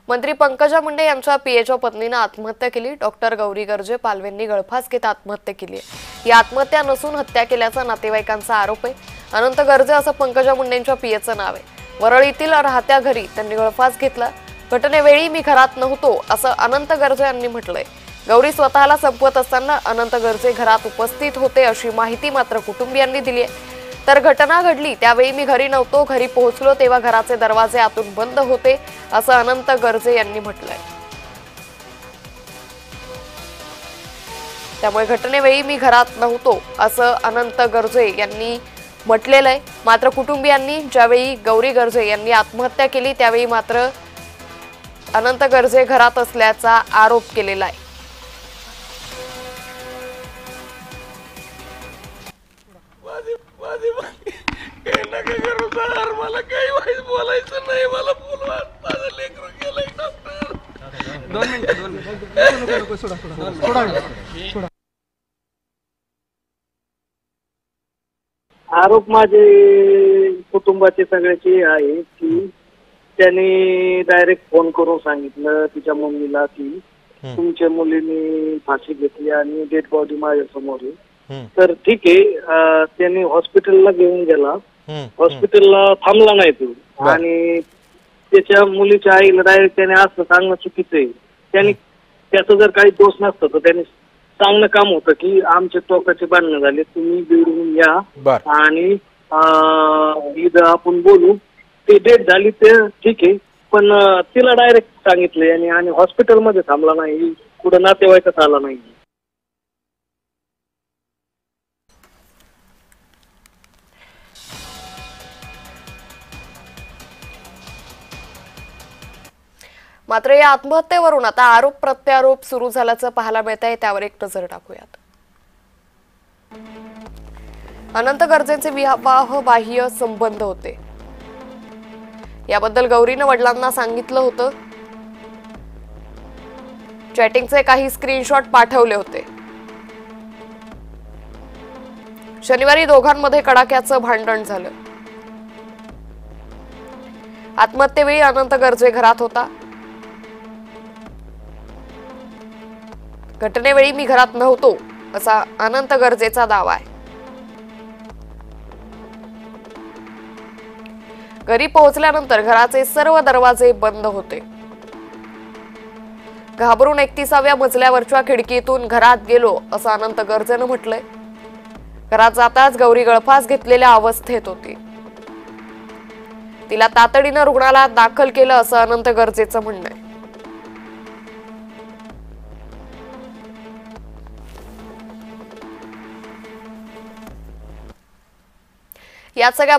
मंत्री पंकजा मुंडे यांच्या पीएचओ पत्नीने आत्महत्या केली। डॉक्टर गौरी गर्जे पालवेंनी गळफास घेत आत्महत्या केली आहे। ही आत्महत्या नसून हत्या केल्याचा नातेवाईकांचा आरोप आहे। अनंत गर्जे असं पंकजा मुंडेंच्या पीएचं नाव आहे। वरळीतील राहत्या घरी त्यांनी गळफास घेतला। घटनेवेळी मी घरात नव्हतो असं अनंत गर्जे यांनी म्हटलंय। गौरी स्वतःला संपवत असताना अनंत गर्जे घरात उपस्थित होते अशी माहिती मात्र कुटुंबियांनी दिली आहे। तर घटना घडली त्यावेळी मी घरी नव्हतो, घरी पोहोचलो तेव्हा घराचे दरवाजे आतून बंद होते असं अनंत गर्जे यांनी म्हटलंय। त्यामुळे घटनेवेळी मी घरात नव्हतो असं अनंत गर्जे यांनी म्हटलेलं आहे। मात्र कुटुंबियांनी ज्यावेळी गौरी गर्जे यांनी आत्महत्या केली त्यावेळी मात्र अनंत गर्जे घरात असल्याचा आरोप केलेला आहे। मला काही वाईट बोलायचं नाही, मला बोलवा, माझं लेकरू गेलंय डॉक्टर। 2 मिनिटं सोडा। आरोप माझे कुटुंबाचे सगळ्याचे आहे की त्यांनी डायरेक्ट फोन करून सांगितलं तिच्या मम्मीला की तुमच्या मुलीने फाशी घेतली आणि डेड बॉडी माझ्या समोर आहे। तर ठीक आहे, त्यांनी हॉस्पिटलला घेऊन गेला, हॉस्पिटलला थांबला नाही तो आणि त्याच्या मुलीच्या आईला डायरेक्ट त्याने असं सांगणं चुकीचं आहे। त्यांनी त्याचा जर काही दोष नसतं तर त्यांनी सांगणं काम होतं की आमच्या टोकाचे भांडणं झाले, तुम्ही बिडून या आणि इथं आपण बोलू। ते डेट झाली ते ठीक आहे, पण तिला डायरेक्ट सांगितले आणि हॉस्पिटलमध्ये थांबला नाही, कुठं नातेवाईकात आला नाही। मात्र या आत्महत्येवरून आता आरोप प्रत्यारोप सुरू झाल्याचं पाहायला मिळत आहे। त्यावर एक नजर टाकूयात। अनंत गर्जेंचे विवाह बाह्य संबंध होते याबद्दल गौरीने वडिलांना सांगितलं होतं। चॅटिंगचे काही स्क्रीनशॉट पाठवले होते। शनिवारी दोघांमध्ये कडाक्याचं भांडण झालं। आत्महत्येवेळी अनंत गर्जे घरात होता। घटनेवेळी मी घरात नव्हतो असा अनंत गर्जेचा दावा आहे। घरी पोहोचल्यानंतर घराचे सर्व दरवाजे बंद होते। घाबरून 31व्या मजल्यावरच्या खिडकीतून घरात गेलो असं अनंत गर्जेनं म्हटलंय। घरात जाताच गौरी गळफास घेतलेल्या अवस्थेत होती। तिला तातडीनं रुग्णालयात दाखल केलं असं अनंत गर्जेचं म्हणणं आहे। या सगळ्या